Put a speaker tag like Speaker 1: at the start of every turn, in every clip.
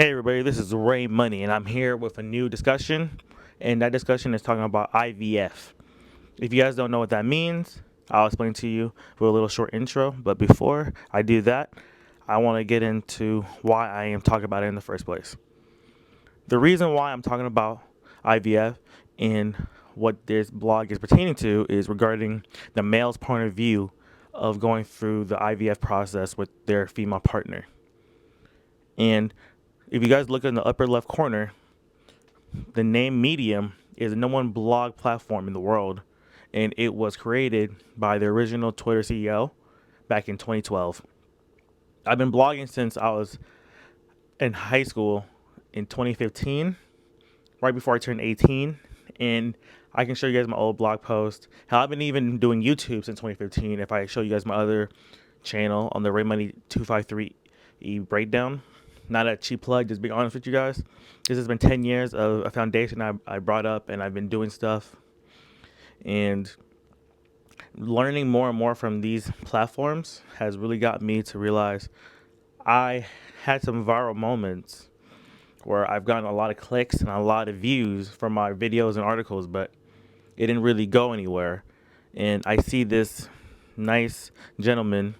Speaker 1: Hey everybody, this is Ray Money, and I'm here with a new discussion, and that discussion is talking about IVF. If you guys don't know what that means, I'll explain to you with a little short intro. But before I do that, I want to get into why I am talking about it in the first place. The reason why I'm talking about IVF and what this blog is pertaining to is regarding the male's point of view of going through the IVF process with their female partner. And if you guys look in the upper left corner, the name Medium is the number one blog platform in the world, and it was created by the original Twitter CEO back in 2012. I've been blogging since I was in high school in 2015, right before I turned 18, and I can show you guys my old blog post. How I've been even doing YouTube since 2015. If I show you guys my other channel on the Ray Money 253E breakdown. Not a cheap plug, just being honest with you guys. This has been 10 years of a foundation I brought up, and I've been doing stuff and learning more and more from these platforms has really got me to realize I had some viral moments where I've gotten a lot of clicks and a lot of views from my videos and articles, but it didn't really go anywhere. And I see this nice gentleman.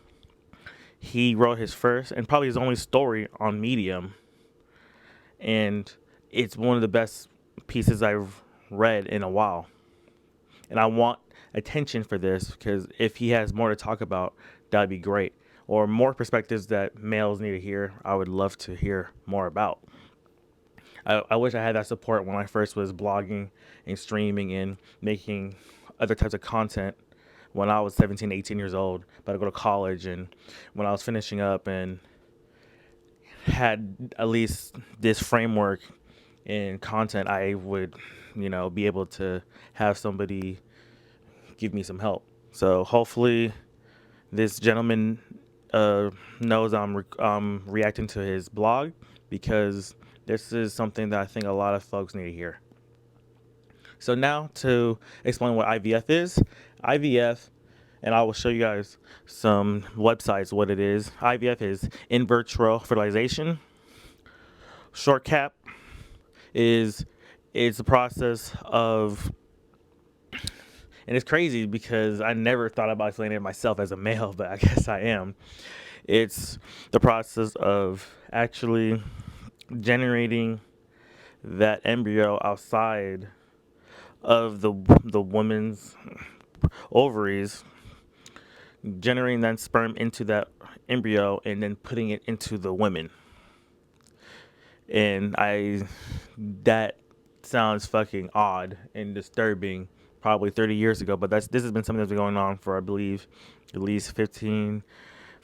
Speaker 1: He wrote his first and probably his only story on Medium, and it's one of the best pieces I've read in a while. And I want attention for this because if he has more to talk about, that'd be great. Or more perspectives that males need to hear, I would love to hear more about. I wish I had that support when I first was blogging and streaming and making other types of content when I was 17, 18 years old, about to go to college, and when I was finishing up and had at least this framework and content, I would, be able to have somebody give me some help. So hopefully this gentleman knows I'm reacting to his blog because this is something that I think a lot of folks need to hear. So now to explain what IVF is. IVF, and I will show you guys some websites what it is. IVF is in vitro fertilization. Short cap is it's the process of, and it's crazy because I never thought about explaining it myself as a male, but I guess I am. It's the process of actually generating that embryo outside of the woman's ovaries, generating that sperm into that embryo and then putting it into the women. And that sounds fucking odd and disturbing probably 30 years ago, but this has been something that's been going on for, I believe, at least 15,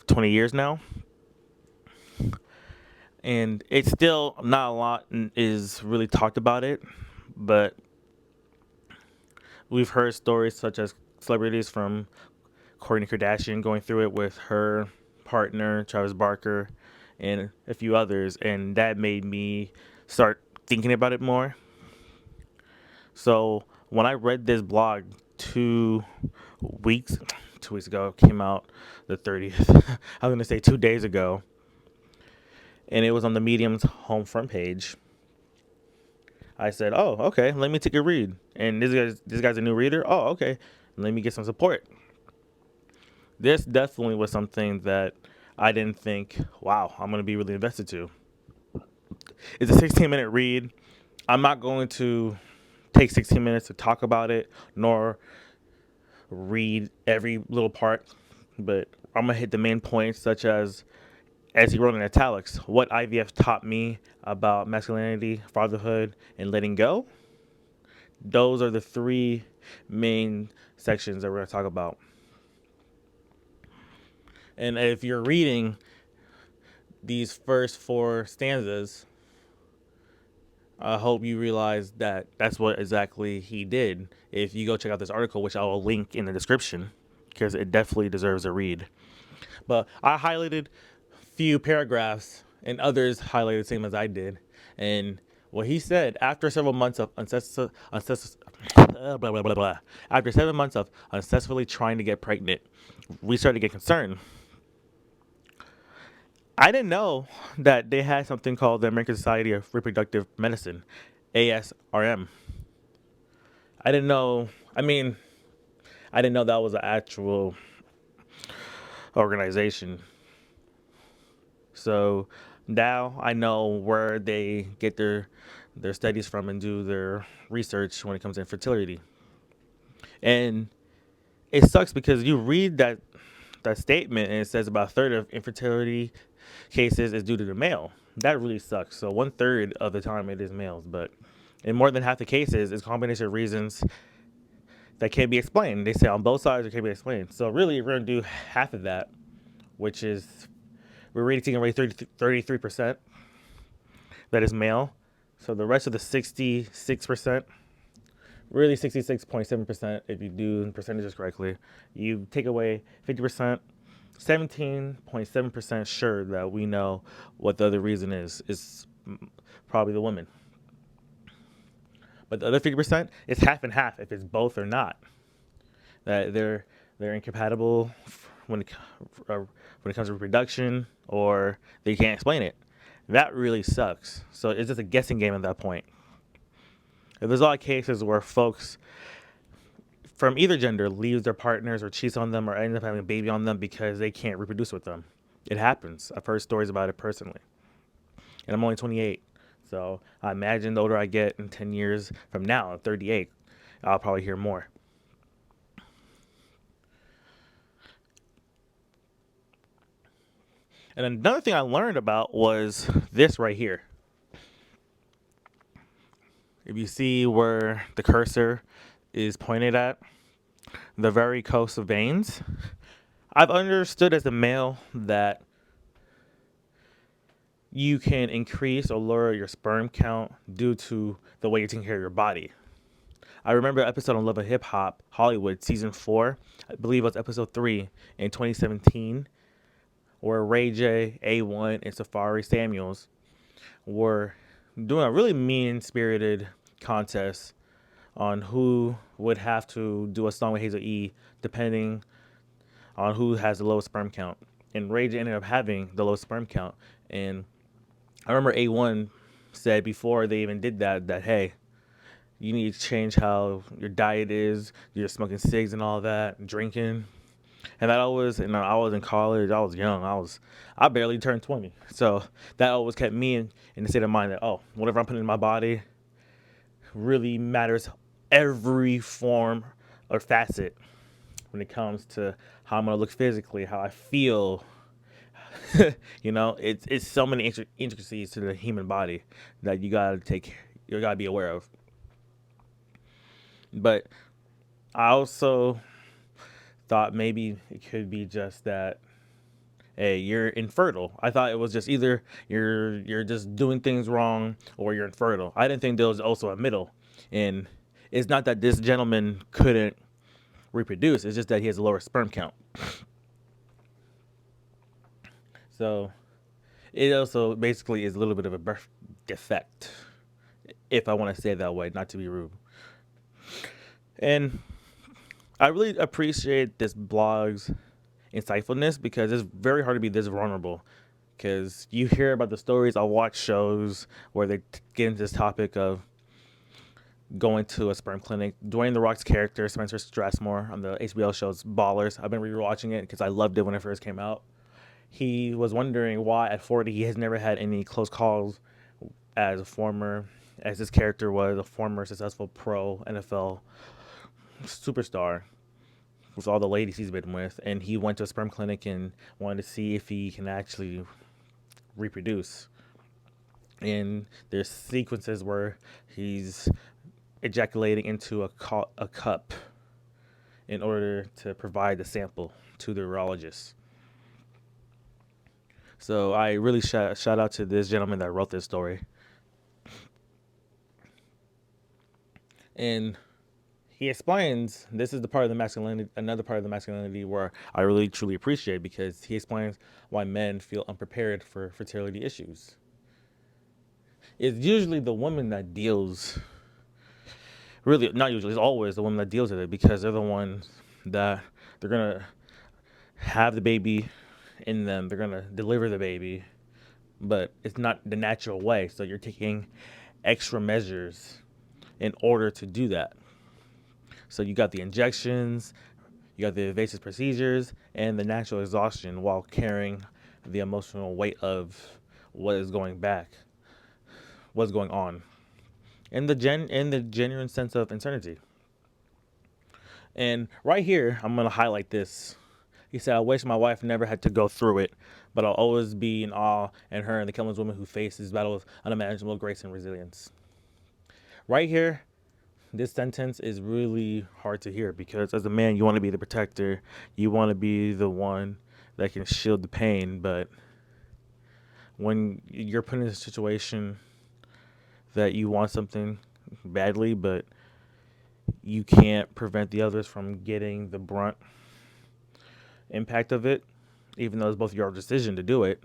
Speaker 1: 20 years now. And it's still not a lot is really talked about it, but we've heard stories such as celebrities from Kourtney Kardashian going through it with her partner, Travis Barker, and a few others, and that made me start thinking about it more. So when I read this blog 2 weeks, 2 weeks ago, came out the 30th. I was going to say 2 days ago, and it was on the Medium's home front page. I said, "Oh, okay, let me take a read." And this guy's a new reader. Oh, okay, let me get some support. This definitely was something that I didn't think, wow, I'm going to be really invested to. It's a 16-minute read. I'm not going to take 16 minutes to talk about it, nor read every little part, but I'm going to hit the main points, such as he wrote in italics, what IVF taught me about masculinity, fatherhood, and letting go. Those are the three main sections that we're going to talk about. And if you're reading these first four stanzas, I hope you realize that that's what exactly he did. If you go check out this article, which I will link in the description, because it definitely deserves a read. But I highlighted few paragraphs, and others highlighted the same as I did. And what he said, after several months of after 7 months of unsuccessfully trying to get pregnant, we started to get concerned. I didn't know that they had something called the American Society of Reproductive Medicine, ASRM. I didn't know. I mean, I didn't know that was an actual organization. So now I know where they get their studies from and do their research when it comes to infertility. And it sucks because you read that statement and it says about a third of infertility cases is due to the male. That really sucks. So one third of the time it is males, but in more than half the cases, it's a combination of reasons that can't be explained. They say on both sides it can't be explained. So really, we're gonna do half of that, which is we're rating away 33% that is male. So the rest of the 66%, really 66.7% if you do percentages correctly, you take away 50%. 17.7% sure that we know what the other reason is probably the woman. But the other 50% is half and half if it's both or not. That they're incompatible when it, when it comes to reproduction, or they can't explain it. That really sucks. So it's just a guessing game at that point. There's a lot of cases where folks from either gender leaves their partners or cheats on them or ends up having a baby on them because they can't reproduce with them. It happens. I've heard stories about it personally. And I'm only 28. So I imagine the older I get in 10 years from now, I'm 38, I'll probably hear more. And another thing I learned about was this right here. If you see where the cursor is pointed at, the varicose veins, I've understood as a male that you can increase or lower your sperm count due to the way you're taking care of your body. I remember an episode on Love and Hip Hop Hollywood season 4, I believe it was episode 3 in 2017, where Ray J, A1, and Safari Samuels were doing a really mean-spirited contest on who would have to do a song with Hazel E, depending on who has the lowest sperm count. And Ray J ended up having the lowest sperm count. And I remember A1 said before they even did that hey, you need to change how your diet is. You're smoking cigs and all that, drinking. And that always, I was in college. I was young. I barely turned 20. So that always kept me in the state of mind that, oh, whatever I'm putting in my body really matters every form or facet when it comes to how I'm going to look physically, how I feel. It's so many intricacies to the human body that you gotta be aware of. But I also thought maybe it could be just that, hey, you're infertile. I thought it was just either you're just doing things wrong or you're infertile. I didn't think there was also a middle. And it's not that this gentleman couldn't reproduce, it's just that he has a lower sperm count. So it also basically is a little bit of a birth defect, if I want to say it that way, not to be rude. And I really appreciate this blog's insightfulness because it's very hard to be this vulnerable. Because you hear about the stories, I'll watch shows where they get into this topic of going to a sperm clinic. Dwayne The Rock's character, Spencer Strassmore, on the HBO shows Ballers. I've been rewatching it because I loved it when it first came out. He was wondering why at 40 he has never had any close calls as his character was a former successful pro NFL superstar with all the ladies he's been with, and he went to a sperm clinic and wanted to see if he can actually reproduce. And there's sequences where he's ejaculating into a cup in order to provide the sample to the urologist. So I really shout out to this gentleman that wrote this story. And he explains this is the part of the masculinity, another part of the masculinity where I really truly appreciate, because he explains why men feel unprepared for fertility issues. It's usually the woman that deals, really not usually, it's always the woman that deals with it, because they're the ones that they're gonna have the baby in them, they're gonna deliver the baby, but it's not the natural way. So you're taking extra measures in order to do that. So you got the injections, you got the invasive procedures, and the natural exhaustion while carrying the emotional weight of what is going back, what's going on, in the genuine sense of uncertainty. And right here, I'm gonna highlight this. He said, "I wish my wife never had to go through it, but I'll always be in awe in her and the countless women who face this battle with unimaginable grace and resilience." Right here, this sentence is really hard to hear because as a man, you want to be the protector, you want to be the one that can shield the pain, but when you're put in a situation that you want something badly, but you can't prevent the others from getting the brunt impact of it, even though it's both your decision to do it,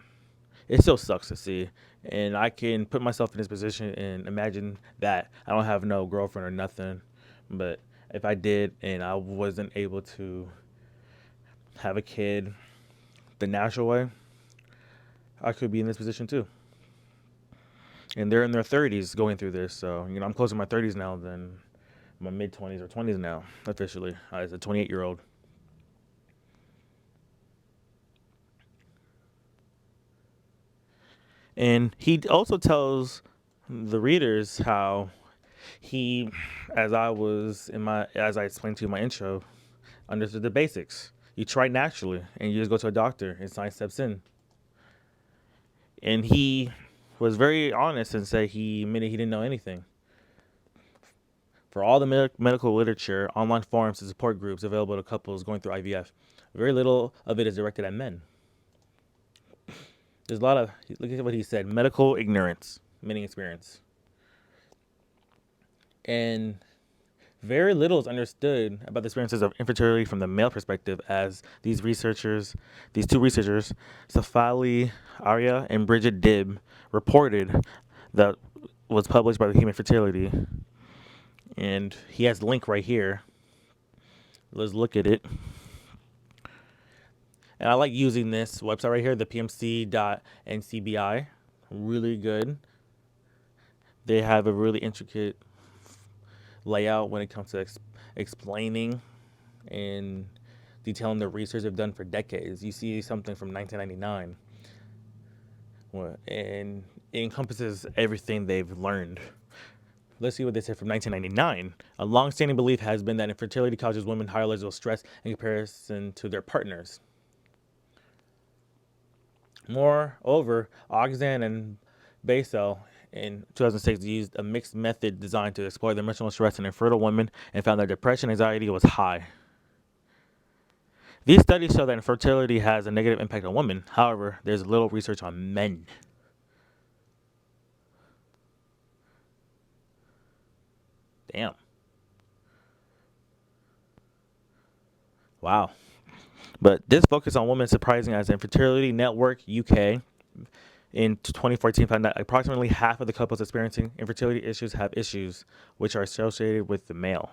Speaker 1: it still sucks to see. And I can put myself in this position and imagine that I don't have no girlfriend or nothing, but if I did and I wasn't able to have a kid the natural way, I could be in this position too. And they're in their 30s going through this, so I'm closer to my 30s now than my mid 20s or 20s now officially as a 28-year-old. And he also tells the readers how he, as I explained to you in my intro, understood the basics. You try naturally, and you just go to a doctor, and science steps in. And he was very honest and said he admitted he didn't know anything. For all the medical literature, online forums, and support groups available to couples going through IVF, very little of it is directed at men. There's a lot of, look at what he said, medical ignorance, meaning experience. And very little is understood about the experiences of infertility from the male perspective, as these two researchers, Safali Arya and Bridget Dibb, reported that was published by the Human Fertility. And he has the link right here. Let's look at it. And I like using this website right here, the pmc.ncbi. Really good. They have a really intricate layout when it comes to explaining and detailing the research they've done for decades. You see something from 1999, and it encompasses everything they've learned. Let's see what they said from 1999. A long-standing belief has been that infertility causes women higher levels of stress in comparison to their partners. Moreover, Oxan and Basel in 2006 used a mixed method designed to explore the emotional stress in infertile women and found that depression and anxiety was high. These studies show that infertility has a negative impact on women. However, there's little research on men. Damn. Wow. But this focus on women surprising as Infertility Network UK in 2014 found that approximately half of the couples experiencing infertility issues have issues which are associated with the male.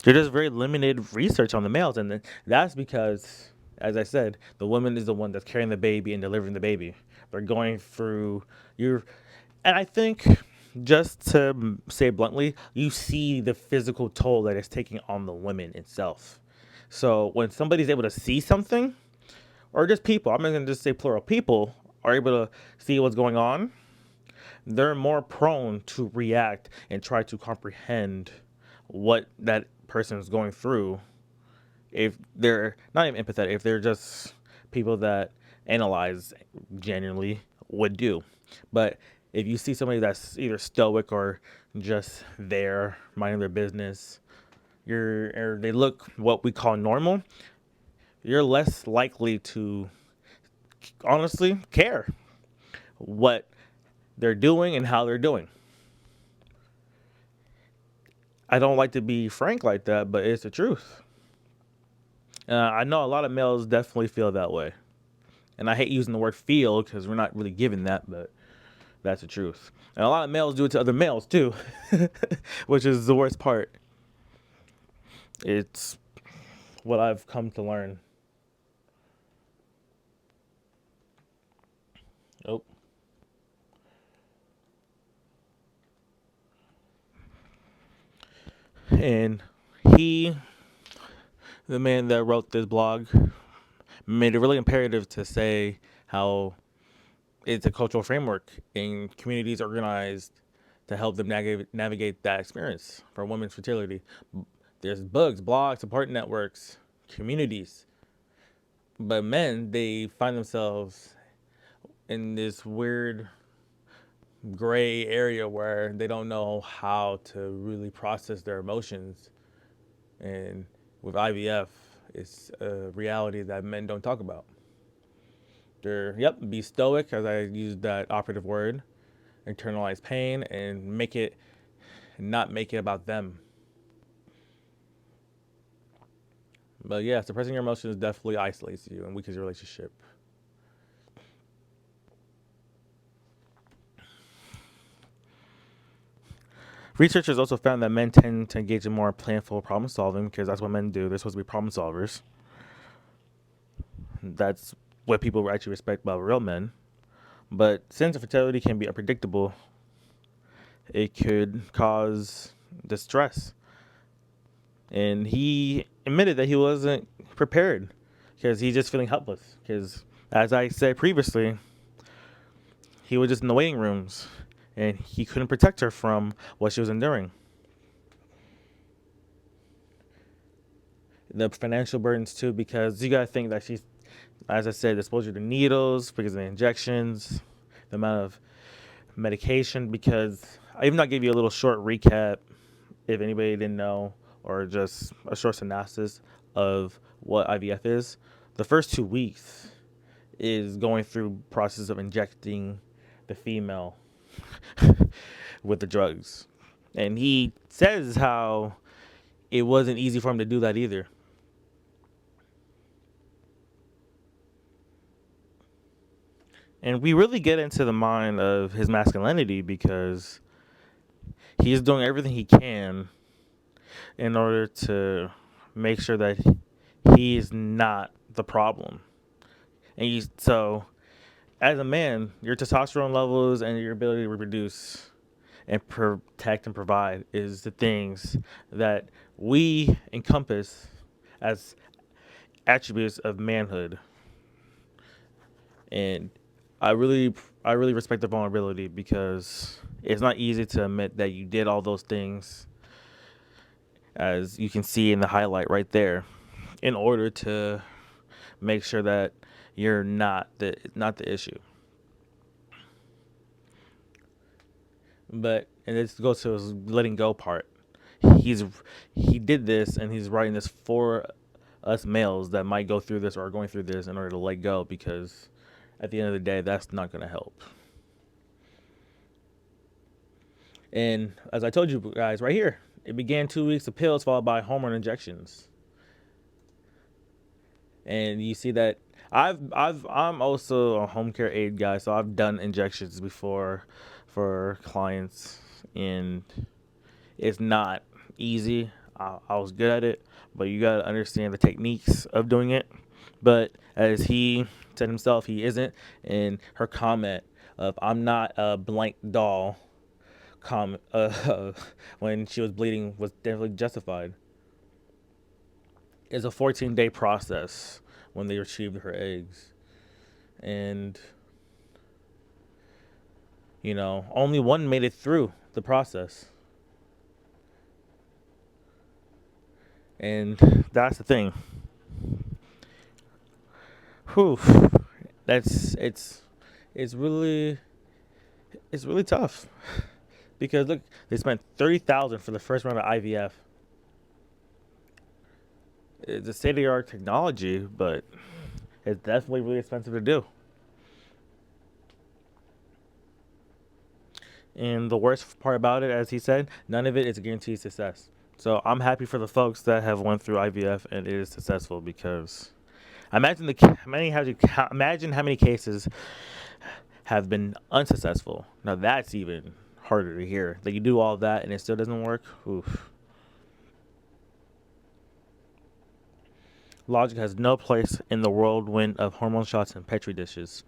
Speaker 1: There's just very limited research on the males, and that's because, as I said, the woman is the one that's carrying the baby and delivering the baby. They're going through your, and I think, just to say it bluntly, you see the physical toll that it's taking on the women itself. So when somebody's able to see something, or just people, I'm not going to just say plural, people are able to see what's going on, they're more prone to react and try to comprehend what that person is going through. If they're not even empathetic, if they're just people that analyze genuinely would do. But if you see somebody that's either stoic or just there minding their business, or they look what we call normal, you're less likely to honestly care what they're doing and how they're doing. I don't like to be frank like that, but it's the truth. I know a lot of males definitely feel that way. And I hate using the word feel because we're not really given that, but that's the truth. And a lot of males do it to other males too, which is the worst part. It's what I've come to learn. Oh. And he, the man that wrote this blog, made it really imperative to say how it's a cultural framework and communities organized to help them navigate that experience for women's fertility. There's books, blogs, support networks, communities. But men, they find themselves in this weird gray area where they don't know how to really process their emotions. And with IVF, it's a reality that men don't talk about. Be stoic, as I used that operative word, internalize pain, and not make it about them. But yeah, suppressing your emotions definitely isolates you and weakens your relationship. Researchers also found that men tend to engage in more planful problem solving because that's what men do. They're supposed to be problem solvers. That's what people actually respect about real men. But since infertility can be unpredictable, it could cause distress. And he admitted that he wasn't prepared because he's just feeling helpless. Because, as I said previously, he was just in the waiting rooms and he couldn't protect her from what she was enduring. The financial burdens, too, because you got to think that she's, as I said, exposure to needles because of the injections, the amount of medication. Because I even not give you a little short recap if anybody didn't know, or just a short synopsis of what IVF is. The first 2 weeks is going through process of injecting the female with the drugs. And he says how it wasn't easy for him to do that either. And we really get into the mind of his masculinity because he's doing everything he can in order to make sure that he is not the problem. So as a man, your testosterone levels and your ability to reproduce and protect and provide is the things that we encompass as attributes of manhood. And I really I really respect the vulnerability because it's not easy to admit that you did all those things, as you can see in the highlight right there, in order to make sure that you're not the issue. But and this goes to his letting go part. He's he did this and he's writing this for us males that might go through this or are going through this in order to let go, because at the end of the day that's not going to help. And as I told you guys right here, it began 2 weeks of pills followed by hormone injections. And you see that I'm also a home care aid guy, so I've done injections before for clients, and it's not easy. I was good at it, but you gotta understand the techniques of doing it. But as he said himself, he isn't. And her comment of "I'm not a blank doll" comment when she was bleeding was definitely justified. It's a 14-day process when they retrieved her eggs, and only one made it through the process. And that's the thing. Whew. That's it's really tough because look, they spent 30,000 for the first round of IVF. It's a state of the art technology, but it's definitely really expensive to do. And the worst part about it, as he said, none of it is a guaranteed success. So I'm happy for the folks that have went through IVF and it is successful, because imagine how many cases have been unsuccessful. Now that's even harder to hear. That you do all that and it still doesn't work. Oof. Logic has no place in the whirlwind of hormone shots and petri dishes.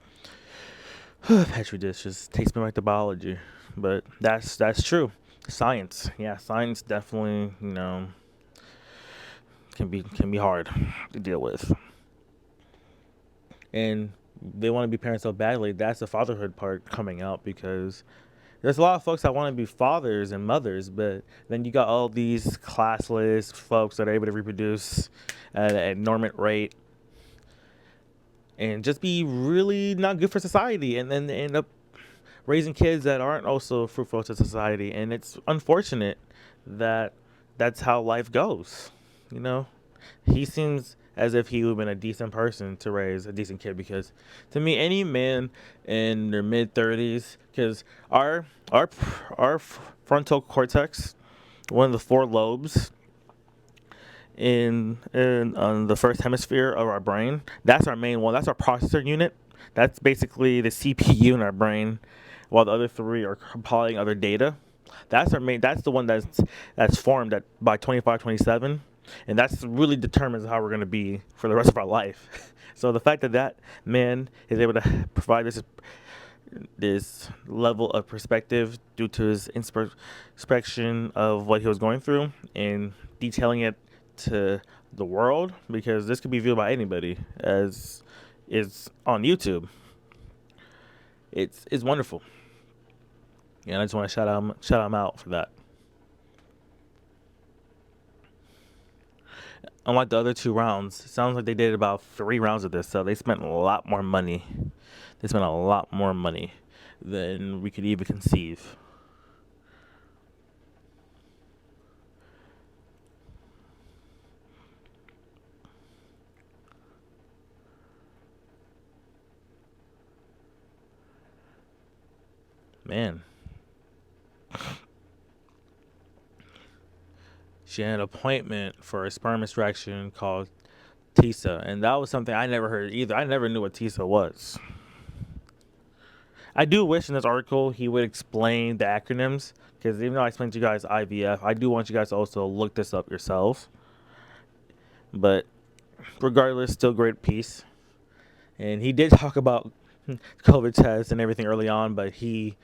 Speaker 1: Petri dish just takes me back to biology, but that's true. Science, yeah, science definitely, can be hard to deal with, and they want to be parents so badly. That's the fatherhood part coming out because there's a lot of folks that want to be fathers and mothers, but then you got all these classless folks that are able to reproduce at an enormous rate and just be really not good for society, and then they end up raising kids that aren't also fruitful to society. And it's unfortunate that that's how life goes. You know, he seems as if he would have been a decent person to raise a decent kid because to me, any man in their mid 30s, because our our frontal cortex, one of the four lobes in on the first hemisphere of our brain, that's our main one. That's our processor unit. That's basically the CPU in our brain, while the other three are compiling other data. That's our main. That's the one that's formed at by 25, 27, and that's really determines how we're gonna be for the rest of our life. So the fact that that man is able to provide this level of perspective due to his inspection of what he was going through and detailing it to the world, because this could be viewed by anybody as is on YouTube. It's wonderful. Yeah, and I just want to shout him out for that. Unlike the other two rounds, it sounds like they did about 3 rounds of this, so they spent a lot more money. They spent a lot more money than we could even conceive. Man, she had an appointment for a sperm extraction called TISA, and that was something I never heard either. I never knew what TISA was. I do wish in this article he would explain the acronyms, because even though I explained to you guys IVF, I do want you guys to also look this up yourselves. But regardless, still great piece. And he did talk about COVID tests and everything early on, but he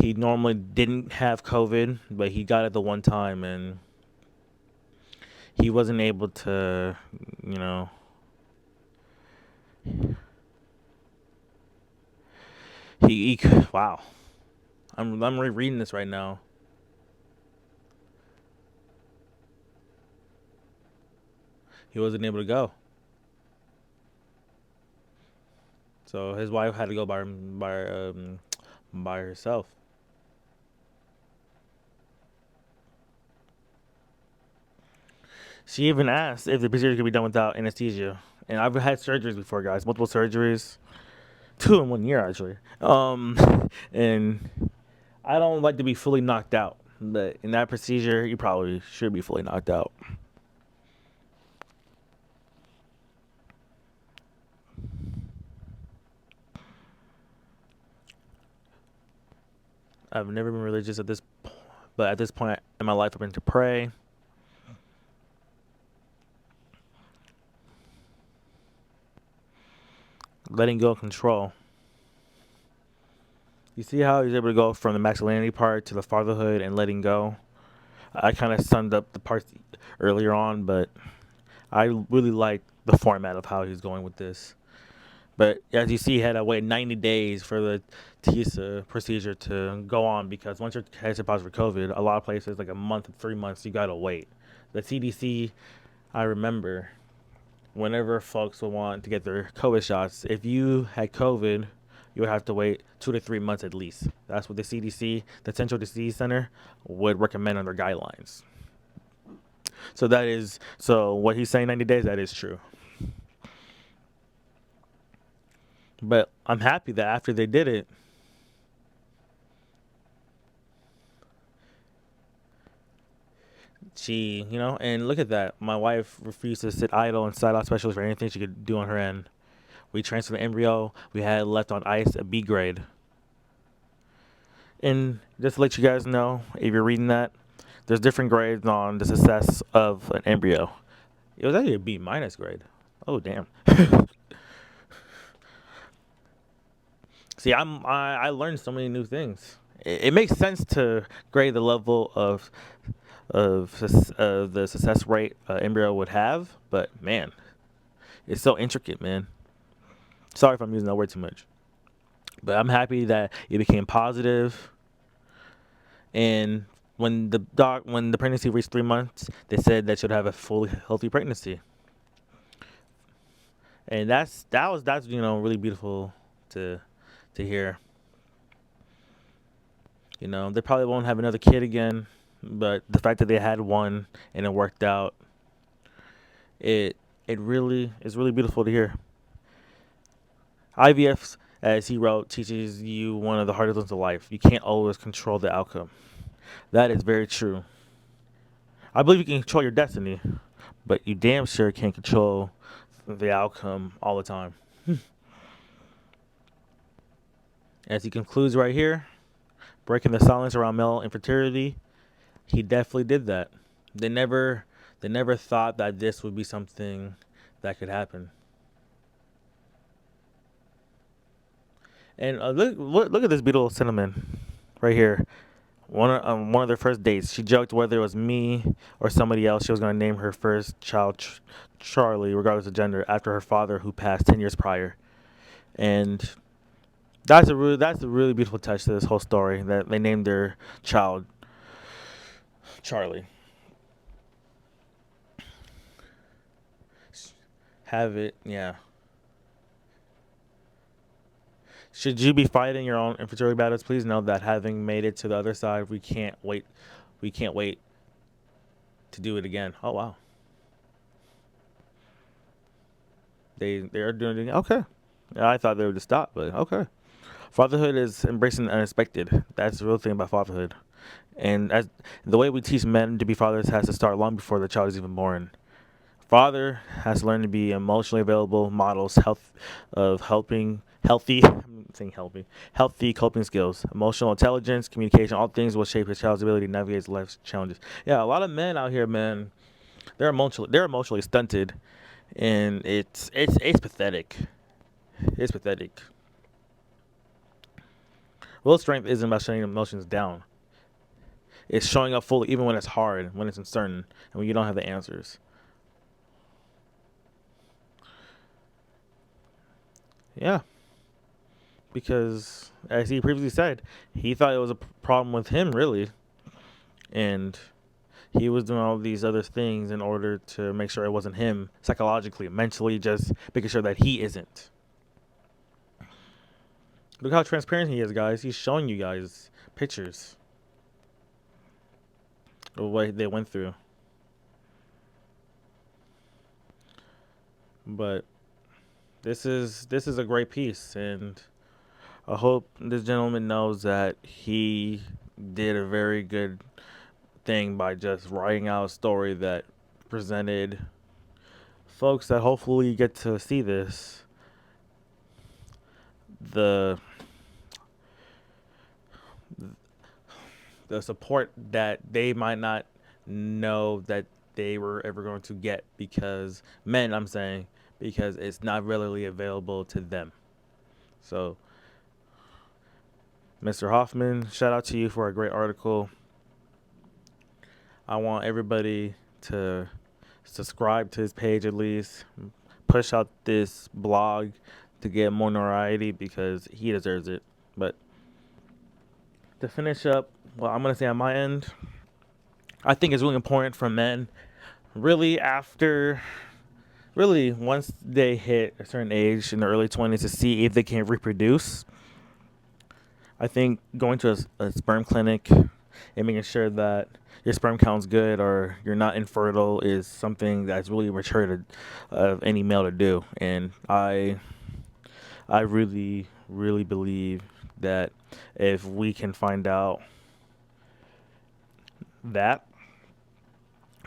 Speaker 1: normally didn't have COVID, but he got it the one time, and he wasn't able to, you know, he wow. I'm rereading this right now. He wasn't able to go, so his wife had to go by herself. She even asked if the procedure could be done without anesthesia. And I've had surgeries before, guys, multiple surgeries, two in 1 year actually. And I don't like to be fully knocked out, but in that procedure, you probably should be fully knocked out. I've never been religious at this, but at this point in my life, I've been to pray, letting go of control. You see how he's able to go from the masculinity part to the fatherhood and letting go. I kind of summed up the parts earlier on, but I really like the format of how he's going with this. But as you see, he had to wait 90 days for the TISA procedure to go on, because once you're tested positive for COVID, a lot of places, like a month, 3 months, you gotta wait. The CDC, I remember, whenever folks would want to get their COVID shots, if you had COVID, you would have to wait 2 to 3 months at least. That's what the CDC, the Central Disease Center, would recommend on their guidelines. So what he's saying, 90 days, that is true. But I'm happy that after they did it, and look at that. My wife refused to sit idle and side out specialist for anything she could do on her end. We transferred the embryo. We had left on ice a B grade. And just to let you guys know, if you're reading that, there's different grades on the success of an embryo. It was actually a B minus grade. Oh, damn. See, I learned so many new things. It makes sense to grade the level of the success rate embryo would have, but man, it's so intricate, man. Sorry if I'm using that word too much, but I'm happy that it became positive. And when the pregnancy reached 3 months, they said that she'd have a fully healthy pregnancy, and that's really beautiful to hear. They probably won't have another kid again, but the fact that they had one and it worked out, it it really is really beautiful to hear. IVF, as he wrote, teaches you one of the hardest lessons of life. You can't always control the outcome. That is very true. I believe you can control your destiny, but you damn sure can't control the outcome all the time. As he concludes right here, breaking the silence around male infertility, he definitely did that. They never they never thought that this would be something that could happen. And look at this beautiful sentiment right here. One of their first dates, she joked whether it was me or somebody else, she was going to name her first child Charlie, regardless of gender, after her father, who passed 10 years prior. And that's a really beautiful touch to this whole story that they named their child Charlie. Have it, yeah. Should you be fighting your own infertility battles, please know that having made it to the other side, we can't wait. We can't wait to do it again. Oh wow, they are doing it again. Okay, yeah, I thought they would just stop, but okay. Fatherhood is embracing the unexpected. That's the real thing about fatherhood. And as the way we teach men to be fathers has to start long before the child is even born. Father has to learn to be emotionally available models of helping healthy I'm saying healthy coping skills, emotional intelligence, communication, all things will shape his child's ability to navigate life's challenges. Yeah, a lot of men out here, man, they're emotionally stunted, and it's pathetic. It's pathetic. Real strength isn't about shutting emotions down. It's showing up fully even when it's hard, when it's uncertain, and when you don't have the answers. Yeah, because as he previously said, he thought it was a problem with him really, and he was doing all these other things in order to make sure it wasn't him psychologically, mentally, just making sure that he isn't. Look how transparent he is, guys. He's showing you guys pictures of what they went through. But this is a great piece, and I hope this gentleman knows that he did a very good thing by just writing out a story that presented folks that hopefully get to see this the the support that they might not know that they were ever going to get, because men, I'm saying, because it's not readily available to them. So, Mr. Hoffman, shout out to you for a great article. I want everybody to subscribe to his page at least, push out this blog to get more notoriety because he deserves it. But to finish up, well, I'm going to say on my end, I think it's really important for men, really after, really once they hit a certain age in the early 20s, to see if they can reproduce. I think going to a sperm clinic and making sure that your sperm count's good or you're not infertile is something that's really mature of any male to do. And I really, really believe that if we can find out that,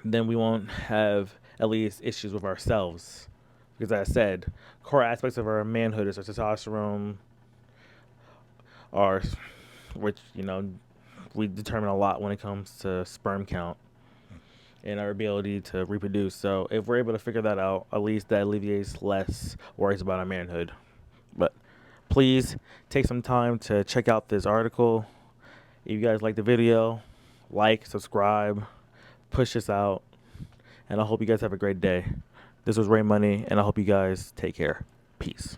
Speaker 1: then we won't have at least issues with ourselves. Because as I said, core aspects of our manhood is our testosterone, our, which, we determine a lot when it comes to sperm count and our ability to reproduce. So if we're able to figure that out, at least that alleviates less worries about our manhood. But Please take some time to check out this article. If you guys like the video, like, subscribe, push this out, and I hope you guys have a great day. This was Ray Money, and I hope you guys take care. Peace.